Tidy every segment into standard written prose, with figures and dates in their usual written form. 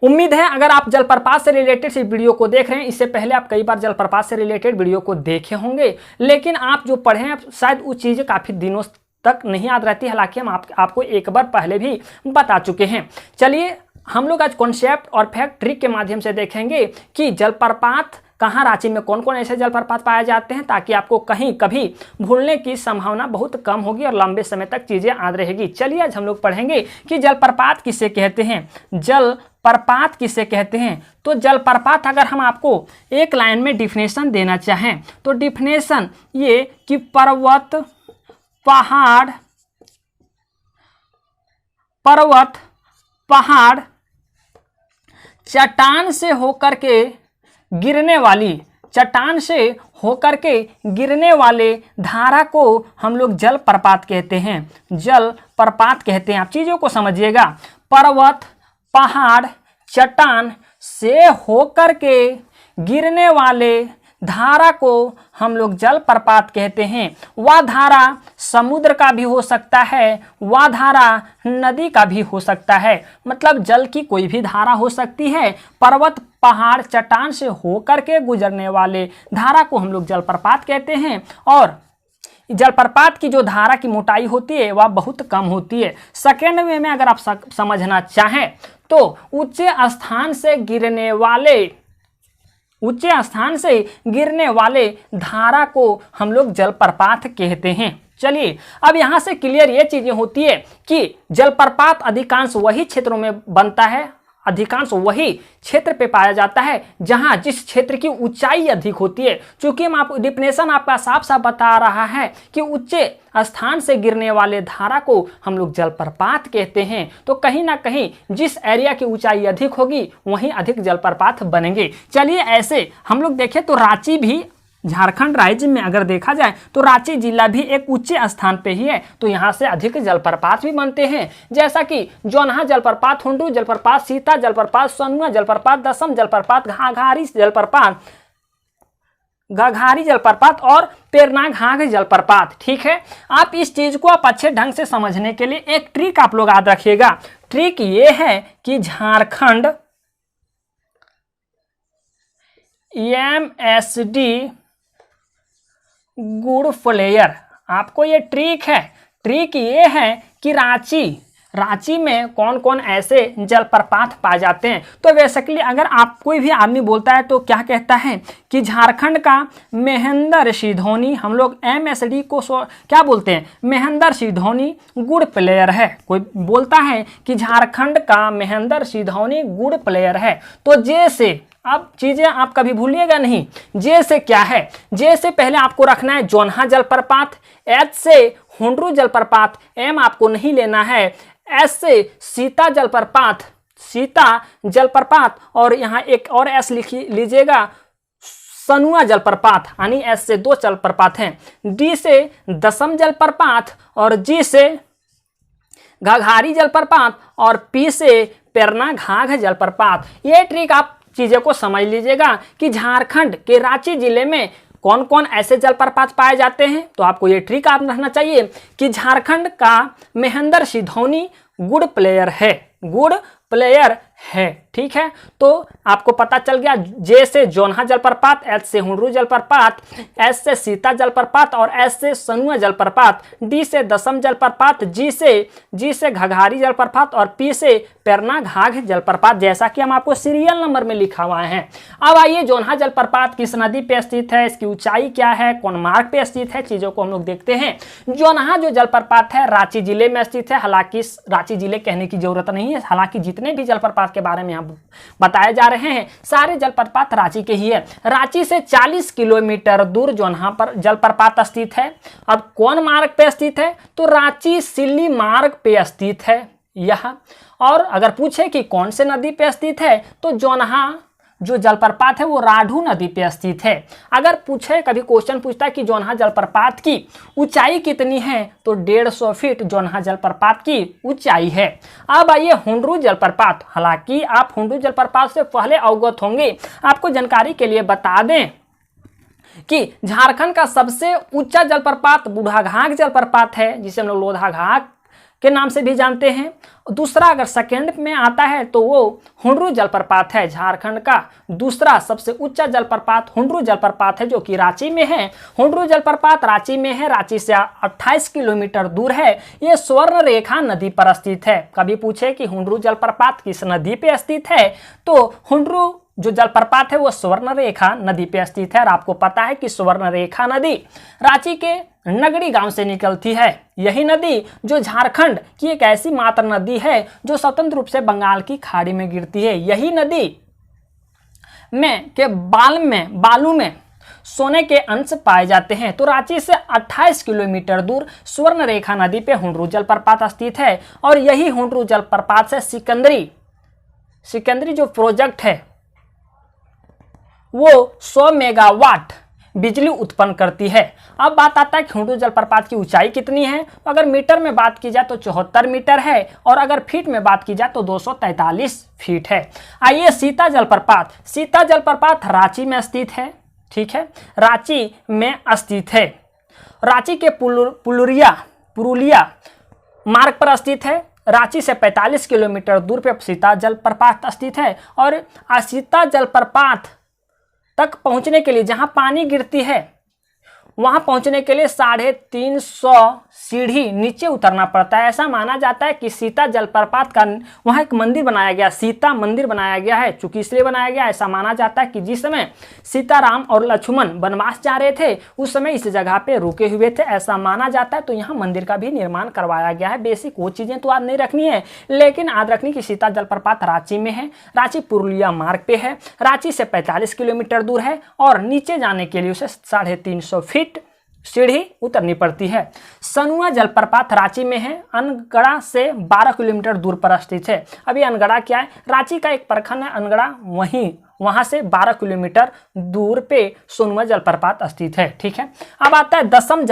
उम्मीद है अगर आप जलप्रपात से रिलेटेड इस वीडियो को देख रहे हैं, इससे पहले आप कई बार जलप्रपात से रिलेटेड वीडियो को देखे होंगे, लेकिन आप जो पढ़े हैं शायद वो चीज़ें काफ़ी दिनों तक नहीं याद रहती। हालांकि हम आपको एक बार पहले भी बता चुके हैं। चलिए हम लोग आज कॉन्सेप्ट और फैक्ट ट्रिक के माध्यम से देखेंगे कि जलप्रपात कहाँ, रांची में कौन कौन ऐसे जलप्रपात पाए जाते हैं, ताकि आपको कहीं कभी भूलने की संभावना बहुत कम होगी और लंबे समय तक चीज़ें याद रहेगी। चलिए आज हम लोग पढ़ेंगे कि जलप्रपात किसे कहते हैं, जलप्रपात किसे कहते हैं। तो जलप्रपात अगर हम आपको एक लाइन में डिफिनेशन देना चाहें तो डिफिनेशन ये कि पर्वत, पहाड़, चट्टान से होकर के गिरने वाले धारा को हम लोग जलप्रपात कहते हैं, जलप्रपात कहते हैं। आप चीज़ों को समझिएगा, पर्वत, पहाड़, चट्टान से होकर के गिरने वाले धारा को हम लोग जलप्रपात कहते हैं। वह धारा समुद्र का भी हो सकता है, वह धारा नदी का भी हो सकता है, मतलब जल की कोई भी धारा हो सकती है। पर्वत, पहाड़, चट्टान से होकर के गुजरने वाले धारा को हम लोग जलप्रपात कहते हैं। और जलप्रपात की जो धारा की मोटाई होती है वह बहुत कम होती है। सेकेंड वे में अगर आप समझना चाहें तो ऊंचे स्थान से गिरने वाले धारा को हम लोग जलप्रपात कहते हैं। चलिए अब यहाँ से क्लियर ये चीज़ें होती है कि जलप्रपात अधिकांश वही क्षेत्रों में बनता है, अधिकांश वही क्षेत्र पे पाया जाता है जहाँ जिस क्षेत्र की ऊंचाई अधिक होती है। चूंकि हम आप डिफिनेशन आपका साफ साफ बता रहा है कि ऊंचे स्थान से गिरने वाले धारा को हम लोग जलप्रपात कहते हैं, तो कहीं ना कहीं जिस एरिया की ऊंचाई अधिक होगी वहीं अधिक जलप्रपात बनेंगे। चलिए ऐसे हम लोग देखें तो रांची भी झारखंड राज्य में अगर देखा जाए तो रांची जिला भी एक ऊंचे स्थान पे ही है, तो यहाँ से अधिक जलप्रपात भी बनते हैं, जैसा कि जोन्हा जलप्रपात, हुंडरू जलप्रपात, सीता जलप्रपात, सनुआ जलप्रपात, दसम जलप्रपात, घाघारी जलप्रपात और पेरनाघाघ जलप्रपात। ठीक है, आप इस चीज को आप अच्छे ढंग से समझने के लिए एक ट्रिक आप लोग याद रखिएगा। ट्रिक ये है कि झारखंड MSD गुड प्लेयर, आपको ये ट्रिक है। ट्रिक ये है कि रांची में कौन कौन ऐसे जलप्रपात पाए जाते हैं। तो बेसिकली अगर आप कोई भी आदमी बोलता है तो क्या कहता है कि झारखंड का महेंद्र सिंह धोनी, हम लोग MSD को क्या बोलते हैं, महेंद्र सिंह धोनी गुड प्लेयर है। कोई बोलता है कि झारखंड का महेंद्र सिंह धोनी गुड प्लेयर है। तो जैसे अब चीजें आप कभी भूलिएगा नहीं, जे से क्या है, जे से पहले आपको रखना है जोन्हा जलप्रपात, एच से हुंडरू जलप्रपात, एम आपको नहीं लेना है, एस से सीता जलप्रपात और यहाँ एक और एस लिख लीजिएगा, सनुआ जलप्रपात, यानी एस से 2 जलप्रपात हैं, डी से दसम जलप्रपात और जी से घाघारी जलप्रपात और पी से पेरनाघाघ जलप्रपात। ये ट्रिक आप चीज़ों को समझ लीजिएगा कि झारखंड के रांची जिले में कौन कौन ऐसे जलप्रपात पाए जाते हैं। तो आपको ये ट्रिक याद रखना चाहिए कि झारखंड का महेंद्र सिंह धोनी गुड प्लेयर है। ठीक है, तो आपको पता चल गया, जे से जोन्हा जलप्रपात, एच से हुंडरू जलप्रपात, एस से सीता जलप्रपात और एस से सनुआ जलप्रपात, डी से दसम जलप्रपात, जी से घाघारी जलप्रपात और पी से पेरनाघाघ जलप्रपात, जैसा कि हम आपको सीरियल नंबर में लिखा हुआ है। अब आइए जोन्हा जलप्रपात किस नदी पे स्थित है, इसकी ऊंचाई क्या है, कौन मार्ग पे स्थित है, चीजों को हम लोग देखते हैं। जोन्हा जो जलप्रपात है रांची जिले में स्थित है। हालांकि रांची जिले कहने की जरूरत नहीं है, हालांकि जितने भी जलप्रपात के बारे में यहाँ बताए जा रहे हैं सारे जलप्रपात रांची के ही है। रांची से 40 किलोमीटर दूर जोन्हा पर जलप्रपात स्थित है। अब कौन मार्ग पे स्थित है, तो रांची सिल्ली मार्ग पे स्थित है यह। और अगर पूछे कि कौन से नदी पे स्थित है, तो जोन्हा जो जलप्रपात है वो राढ़ू नदी पे स्थित है। अगर पूछे कभी क्वेश्चन पूछता है कि जोन्हा जलप्रपात की ऊंचाई कितनी है, तो 150 फीट जोन्हा जलप्रपात की ऊंचाई है। अब आइए हुंडरू जलप्रपात। हालांकि आप हुंडरू जलप्रपात से पहले अवगत होंगे, आपको जानकारी के लिए बता दें कि झारखंड का सबसे ऊंचा जलप्रपात बूढ़ाघाघ जलप्रपात है, जिसे हम लोग लोधाघाघ के नाम से भी जानते हैं। दूसरा अगर सेकेंड में आता है तो वो हुंडरू जलप्रपात है, झारखंड का दूसरा सबसे ऊंचा जलप्रपात हुंडरू जलप्रपात है जो कि रांची में है। हुंडरू जलप्रपात रांची में है, रांची से 28 किलोमीटर दूर है। ये स्वर्ण रेखा नदी पर स्थित है। कभी पूछे कि हुंडरू जलप्रपात किस नदी पे स्थित है, तो हुंडरू जो जलप्रपात है वो स्वर्ण रेखा नदी पे स्थित है। और आपको पता है कि स्वर्ण रेखा नदी रांची के नगड़ी गांव से निकलती है। यही नदी जो झारखंड की एक ऐसी मात्र नदी है जो स्वतंत्र रूप से बंगाल की खाड़ी में गिरती है। यही नदी में के बालू में सोने के अंश पाए जाते हैं। तो रांची से 28 किलोमीटर दूर स्वर्ण रेखा नदी पे हुंडरू जलप्रपात स्थित है। और यही हुंडरू जलप्रपात से सिकंदरी जो प्रोजेक्ट है वो 100 मेगावाट बिजली उत्पन्न करती है। अब बात आता है कि हुंडरू जलप्रपात की ऊंचाई कितनी है। अगर मीटर में बात की जाए तो 74 मीटर है और अगर फीट में बात की जाए तो 243 फीट है। आइए सीता जलप्रपात रांची में स्थित है। ठीक है, रांची में स्थित है। रांची के पुरुलिया मार्ग पर स्थित है। रांची से 45 किलोमीटर दूर पे सीता जलप्रपात स्थित है। और सीता जलप्रपात तक पहुंचने के लिए जहां पानी गिरती है वहां पहुंचने के लिए 350 सीढ़ी नीचे उतरना पड़ता है। ऐसा माना जाता है कि सीता जलप्रपात का वहां एक मंदिर बनाया गया, सीता मंदिर बनाया गया है। चूंकि इसलिए बनाया गया, ऐसा माना जाता है कि जिस समय सीताराम और लक्ष्मण वनवास जा रहे थे उस समय इस जगह पे रुके हुए थे, ऐसा माना जाता है। तो यहाँ मंदिर का भी निर्माण करवाया गया है। बेसिक वो चीजें तो याद नहीं रखनी है, लेकिन याद रखनी कि सीता जलप्रपात रांची में है। रांची पुरुलिया मार्ग पे है। रांची से 45 किलोमीटर दूर है और नीचे जाने के लिए उसे 350 फीट सीढ़ी उतरनी पड़ती है। सनुआ जलप्रपात रांची में है। अनगड़ा से 12 किलोमीटर दूर पर स्थित है। अभी अनगड़ा क्या है? रांची का एक प्रखंड है अनगड़ा, वहां से 12 किलोमीटर दूर पे सोनुआ जलप्रपात स्थित है। ठीक है, अब आता है दसम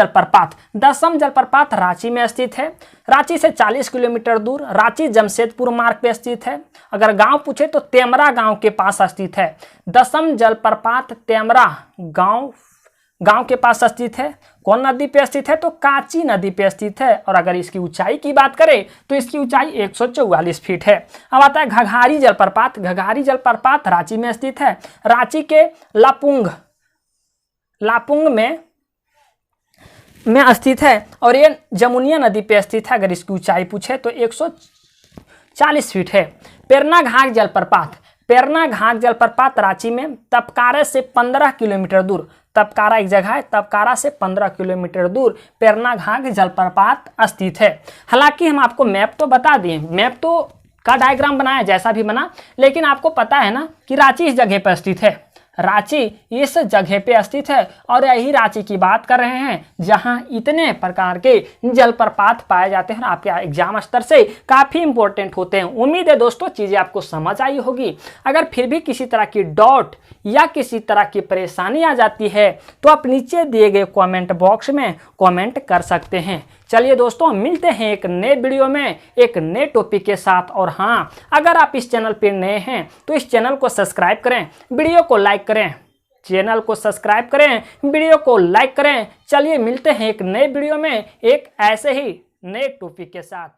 जलप्रपात रांची में स्थित है। रांची से 40 किलोमीटर दूर रांची जमशेदपुर मार्ग पे स्थित है। अगर गांव पूछे तो तेमरा गांव के पास स्थित है। दसम जलप्रपात तेमरा गांव के पास स्थित है। कौन नदी पे स्थित है? तो कांची नदी पे स्थित है। और अगर इसकी ऊंचाई की बात करें तो इसकी ऊंचाई 144 फीट है। अब आता है घघारी जलप्रपात रांची में स्थित है। रांची के लापुंग में स्थित है और ये जमुनिया नदी पे स्थित है। अगर इसकी ऊंचाई पूछे तो 140 फीट है। पेरना घाट जलप्रपात रांची में तपकारा से 15 किलोमीटर दूर, तपकारा एक जगह है, तपकारा से 15 किलोमीटर दूर पेरना घाट जलप्रपात स्थित है। हालांकि हम आपको मैप तो बता दिए, मैप तो का डायग्राम बनाया जैसा भी बना, लेकिन आपको पता है ना कि रांची इस जगह पर स्थित है। रांची इस जगह पे स्थित है और यही रांची की बात कर रहे हैं जहां इतने प्रकार के जलप्रपात पाए जाते हैं। आपके एग्जाम स्तर से काफ़ी इंपॉर्टेंट होते हैं। उम्मीद है दोस्तों चीज़ें आपको समझ आई होगी। अगर फिर भी किसी तरह की डाउट या किसी तरह की परेशानी आ जाती है तो आप नीचे दिए गए कमेंट बॉक्स में कमेंट कर सकते हैं। चलिए दोस्तों, मिलते हैं एक नए वीडियो में एक नए टॉपिक के साथ। और हाँ, अगर आप इस चैनल पर नए हैं तो इस चैनल को सब्सक्राइब करें, वीडियो को लाइक करें, चैनल को सब्सक्राइब करें, वीडियो को लाइक करें। चलिए मिलते हैं एक नए वीडियो में एक ऐसे ही नए टॉपिक के साथ।